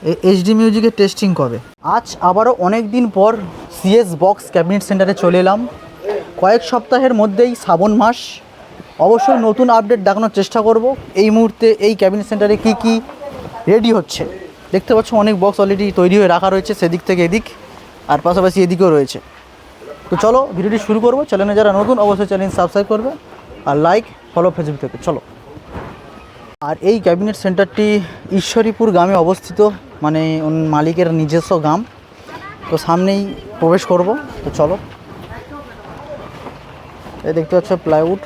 HD মিউজিকের testing কবে? আজ আবারও অনেক দিন পর সিএস বক্স ক্যাবিনেট সেন্টারে চলে এলাম। কয়েক সপ্তাহের মধ্যেই শ্রাবণ মাস, অবশ্যই নতুন আপডেট দেখানোর চেষ্টা করব। এই মুহূর্তে এই ক্যাবিনেট সেন্টারে কি কি রেডি হচ্ছে দেখতে পাচ্ছ, অনেক বক্স অলরেডি তৈরি হয়ে রাখা রয়েছে সেদিক থেকে এদিক, আর পাশাপাশি এদিকেও রয়েছে। তো চলো ভিডিওটি শুরু করবো। চ্যানেলে যারা নতুন অবশ্যই চ্যানেল সাবস্ক্রাইব করবে আর লাইক ফলো ফেসবুক থেকে। চলো। আর এই ক্যাবিনেট সেন্টারটি ঈশ্বরীপুর গ্রামে অবস্থিত, মানে মালিকের নিজস্ব গ্রাম। তো সামনেই প্রবেশ করব। তো চলো। এই দেখতে পাচ্ছ প্লাইউড,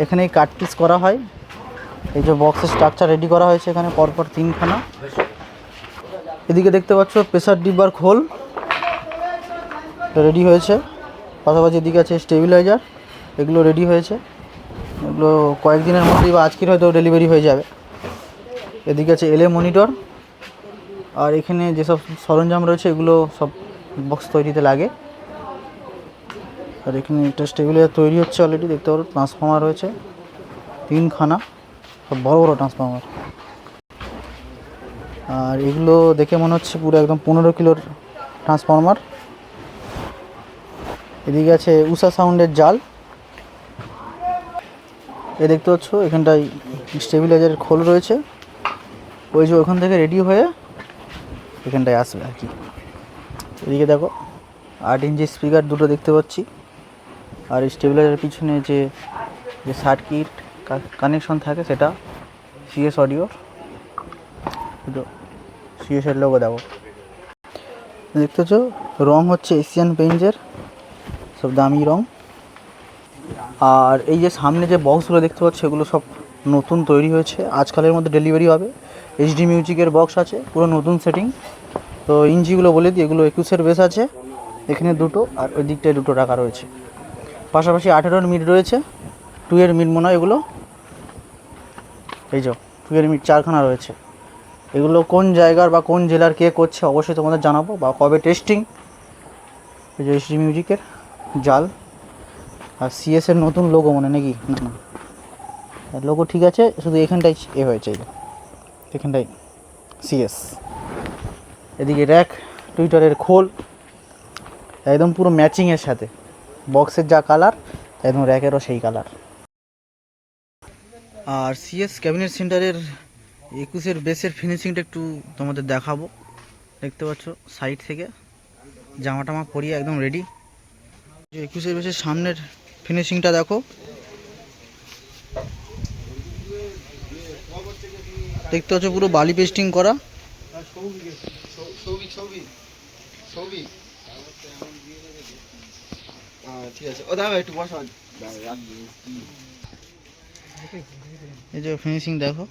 এখানে কাট পিস করা হয়। এই যে বক্সের স্ট্রাকচার রেডি করা হয়েছে এখানে পরপর 3খানা। এদিকে দেখতে পাচ্ছ প্রেসার ডিব্বার খোল রেডি হয়েছে, পাশাপাশি এদিকে আছে স্টেবিলাইজার, এগুলো রেডি হয়েছে। এগুলো কয়েকদিনের মধ্যেই বা আজকের হয়তো ডেলিভারি হয়ে যাবে। এদিকে আছে এলএ মনিটর, আর এখানে যেসব সরঞ্জাম রয়েছে এগুলো সব বক্স তৈরিতে লাগে। আর এখানে একটা স্টেবিলাইজার তৈরি হচ্ছে অলরেডি, দেখতে পারো। ট্রান্সফর্মার রয়েছে 3খানা, সব বড় বড় ট্রান্সফর্মার। আর এগুলো দেখে মনে হচ্ছে পুরো একদম 15 কিলোর ট্রান্সফর্মার। এদিকে আছে উষা সাউন্ডের জাল। এ দেখতে পাচ্ছ এখানটায় স্টেবিলাইজারের খোল রয়েছে, ওই যে ওখান থেকে রেডি হয়ে এখানটায় আসবে আর কি। এদিকে দেখো 8 ইঞ্চি স্পিকার দুটো দেখতে পাচ্ছি। আর স্টেবিলাইজারের পিছনে যে সার্কিট কানেকশন থাকে সেটা সিএস অডিওর, দুটো সিএসের লোগো দেখো। দেখতে পাচ্ছ রং হচ্ছে এশিয়ান পেইন্টের, সব দামি রং। আর এই যে সামনে যে বক্সগুলো দেখতে পাচ্ছ এগুলো সব নতুন তৈরি হয়েছে, আজকালের মধ্যে ডেলিভারি হবে। এইচডি মিউজিকের বক্স আছে, পুরো নতুন সেটিং। তো ইঞ্চিগুলো বলে দিই, এগুলো 21-এর বেস আছে, এখানে দুটো আর ওই দিকটায় দুটো রাখা রয়েছে। পাশাপাশি 18-এর মিড রয়েছে, 2-এর মিড মনে হয় এগুলো। এই যে 2-এর মিড 4খানা রয়েছে। এগুলো কোন জায়গার বা কোন জেলার কে করছে অবশ্যই তোমাদের জানাবো, বা কবে টেস্টিং। এই যে এইচডি মিউজিকের জাল, আর সিএসের নতুন লোগো মনে নাকি, না না লোগো ঠিক আছে, শুধু এখানটাই এ হয়েছে, এখানটাই সিএস। এদিকে র্যাক টুইটারের খোল একদম পুরো ম্যাচিংয়ের সাথে, বক্সের যা কালার একদম র্যাকেরও সেই কালার। আর সিএস ক্যাবিনেট সেন্টারের 21-এর বেসের ফিনিশিংটা একটু তোমাদের দেখাবো। দেখতে পাচ্ছ সাইড থেকে জামা টামা পরিয়ে একদম রেডি। 21-এর বেসের সামনের ফিনিশিংটা দেখো, দেখতে পাচ্ছ পুরো বালি পেস্টিং করা। এই যে ফিনিশিং দেখো।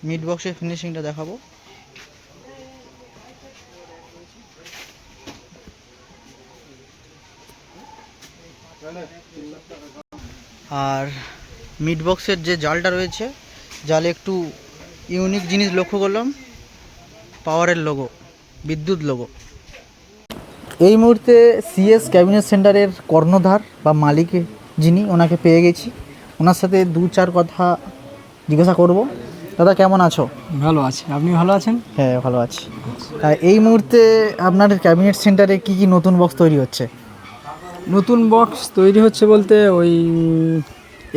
মিড বক্সের ফিনিশিংটা দেখাবো। আর মিড বক্সের যে জালটা রয়েছে, জালে একটু ইউনিক জিনিস লক্ষ্য করলাম, পাওয়ারের লোগো, বিদ্যুৎ লোগো। এই মুহূর্তে সিএস ক্যাবিনেট সেন্টারের কর্ণধার বা মালিক যিনি, ওনাকে পেয়ে গেছি। ওনার সাথে 2-4 কথা জিজ্ঞাসা করব। দাদা কেমন আছো? ভালো আছি, আপনি ভালো আছেন? হ্যাঁ ভালো আছি। এই মুহূর্তে আপনার ক্যাবিনেট সেন্টারে কি কি নতুন বক্স তৈরি হচ্ছে? নতুন বক্স তৈরি হচ্ছে বলতে ওই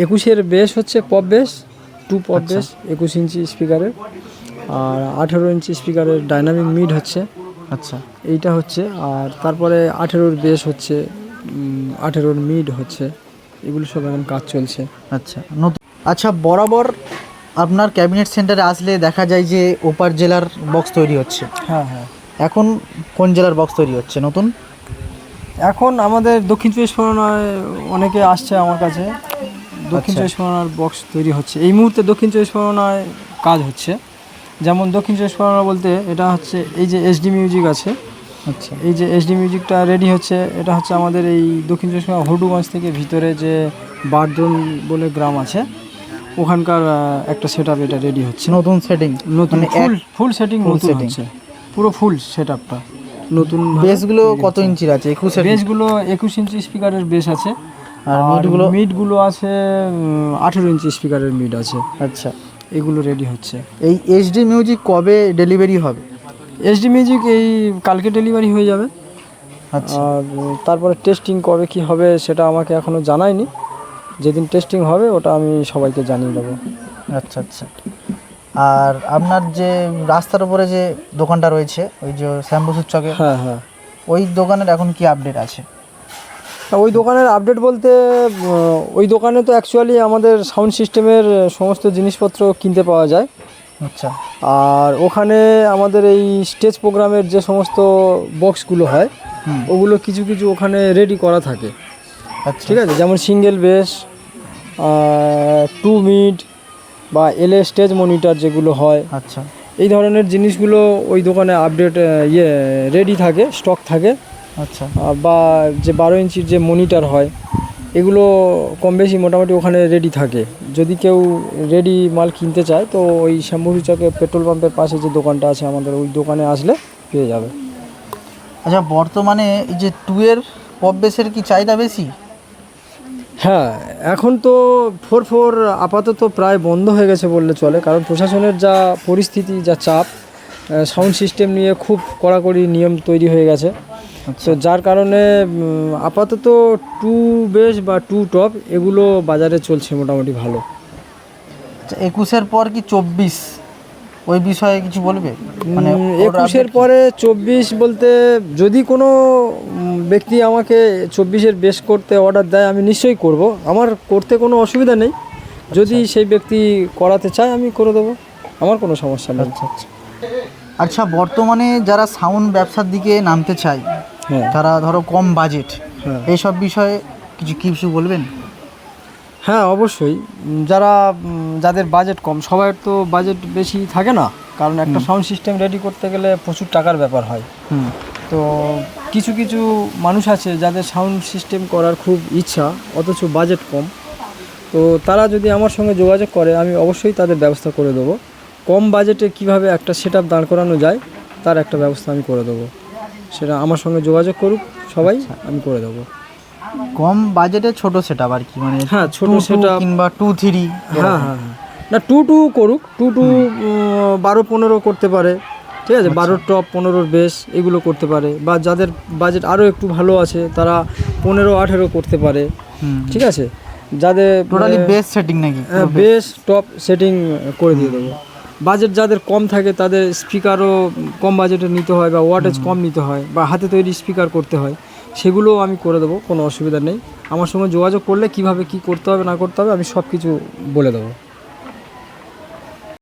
21-এর বেস হচ্ছে পপ বেস, 2 পপ বেস 21 ইঞ্চি স্পিকারের, আর 18 ইঞ্চি স্পিকারের ডাইনামিক মিড হচ্ছে। আচ্ছা, এইটা হচ্ছে। আর তারপরে 18-এর বেস হচ্ছে, 18-এর মিড হচ্ছে। এগুলো সব এখন কাজ চলছে। আচ্ছা নতুন। আচ্ছা, বরাবর আপনার ক্যাবিনেট সেন্টারে আসলে দেখা যায় যে ওপার জেলার বক্স তৈরি হচ্ছে। হ্যাঁ হ্যাঁ। এখন কোন জেলার বক্স তৈরি হচ্ছে নতুন? এখন আমাদের দক্ষিণ চব্বিশ পরগনায় অনেকে আসছে আমার কাছে, দক্ষিণ চব্বিশ পরগনার বক্স তৈরি হচ্ছে। এই মুহূর্তে দক্ষিণ চব্বিশ পরগনায় কাজ হচ্ছে। যেমন দক্ষিণ চব্বিশ পরগনা বলতে এটা হচ্ছে এই যে এসডি মিউজিক আছে। আচ্ছা, এই যে এসডি মিউজিকটা রেডি হচ্ছে, এটা হচ্ছে আমাদের এই দক্ষিণ চব্বিশ পরগনা হডুগঞ্জ থেকে ভিতরে যে বারদোন বলে গ্রাম আছে, ওখানকার একটা সেট আপ, এটা রেডি হচ্ছে। নতুন সেটিং, নতুন ফুল সেটিং নতুন হচ্ছে। পুরো ফুল সেট আপটা নতুন। বেসগুলো কত ইঞ্চির আছে? 21-এর? বেসগুলো 21 ইঞ্চি স্পিকারের বেস আছে, আর আর মিডগুলো আছে 18 ইঞ্চি স্পিকারের মিড আছে। আচ্ছা, এগুলো রেডি হচ্ছে। এই এইচডি মিউজিক কবে ডেলিভারি হবে? এইচডি মিউজিক এই কালকে ডেলিভারি হয়ে যাবে। আচ্ছা, আর তারপরে টেস্টিং কবে কি হবে সেটা আমাকে এখনও জানায়নি। যেদিন টেস্টিং হবে ওটা আমি সবাইকে জানিয়ে দেবো। আচ্ছা আচ্ছা। আর আপনার যে রাস্তার উপরে যে দোকানটা রয়েছে ওই যে শ্যামবসুর চকে, হ্যাঁ হ্যাঁ, ওই দোকানের এখন কি আপডেট আছে? ওই দোকানের আপডেট বলতে ওই দোকানে তো অ্যাকচুয়ালি আমাদের সাউন্ড সিস্টেমের সমস্ত জিনিসপত্র কিনতে পাওয়া যায়। আচ্ছা, আর ওখানে আমাদের এই স্টেজ প্রোগ্রামের যে সমস্ত বক্সগুলো হয় ওগুলো কিছু কিছু ওখানে রেডি করা থাকে। আচ্ছা, ঠিক আছে, যেমন সিঙ্গেল বেস, 2 মিড বা এলএ স্টেজ মনিটর যেগুলো হয়, আচ্ছা, এই ধরনের জিনিসগুলো ওই দোকানে আপডেট রেডি থাকে, স্টক থাকে। আচ্ছা, বা যে 12 ইঞ্চির যে মনিটর হয় এগুলো কম বেশি মোটামুটি ওখানে রেডি থাকে। যদি কেউ রেডি মাল কিনতে চায় তো ওই শ্যামবসু চকে পেট্রোল পাম্পের পাশে যে দোকানটা আছে আমাদের, ওই দোকানে আসলে পেয়ে যাবে। আচ্ছা, বর্তমানে এই যে 2-এর পপ বেসের কি চাহিদা বেশি? হ্যাঁ, এখন তো 4-4 আপাতত প্রায় বন্ধ হয়ে গেছে বললে চলে, কারণ প্রশাসনের যা পরিস্থিতি, যা চাপ, সাউন্ড সিস্টেম নিয়ে খুব কড়াকড়ি নিয়ম তৈরি হয়ে গেছে। তো যার কারণে আপাতত 2 বেস বা 2 টপ এগুলো বাজারে চলছে মোটামুটি ভালো। আচ্ছা, 21-এর পর কি 24 ওই বিষয়ে কিছু বলবে? মানে 21-এর পরে 24 বলতে যদি কোনো ব্যক্তি আমাকে 24-এর বেস করতে অর্ডার দেয় আমি নিশ্চয়ই করব, আমার করতে কোনো অসুবিধা নেই। যদি সেই ব্যক্তি করাতে চায় আমি করে দেবো, আমার কোনো সমস্যা নেই। আচ্ছা আচ্ছা। আচ্ছা, বর্তমানে যারা সাউন্ড ব্যবসার দিকে নামতে চায়, হ্যাঁ তারা ধরো কম বাজেট, হ্যাঁ এইসব বিষয়ে কিছু বলবেন? হ্যাঁ, অবশ্যই। যাদের বাজেট কম, সবার তো বাজেট বেশি থাকে না, কারণ একটা সাউন্ড সিস্টেম রেডি করতে গেলে প্রচুর টাকার ব্যাপার হয়। তো কিছু কিছু মানুষ আছে যাদের সাউন্ড সিস্টেম করার খুব ইচ্ছা অথচ বাজেট কম, তো তারা যদি আমার সঙ্গে যোগাযোগ করে আমি অবশ্যই তাদের ব্যবস্থা করে দেবো। কম বাজেটে কিভাবে একটা সেট আপ দাঁড় করানো যায় তার একটা ব্যবস্থা আমি করে দেবো। সেটা আমার সঙ্গে যোগাযোগ করুক সবাই, আমি করে দেবো। কম বাজেটে ছোট সেটআপ আর কি, মানে হ্যাঁ, ছোট সেটআপ কিংবা 2-3। হ্যাঁ হ্যাঁ হ্যাঁ, না 2 করুক, 2 12-15 করতে পারে। ঠিক আছে, 12 টপ 15 বেস এগুলো করতে পারে, বা যাদের বাজেট আরও একটু ভালো আছে তারা 15-18 করতে পারে। ঠিক আছে, যাদের টোটালি বেস সেটিং নাকি? বেস টপ সেটিং করে দিয়ে দেবো। বাজেট যাদের কম থাকে তাদের স্পিকারও কম বাজেটে নিতে হয়, বা ওয়াটেজ কম নিতে হয়, বা হাতে তৈরি স্পিকার করতে হয়, সেগুলোও আমি করে দেবো, কোনো অসুবিধা নেই। আমার সঙ্গে যোগাযোগ করলে কিভাবে কি করতে হবে না করতে হবে আমি সব কিছু বলে দেবো।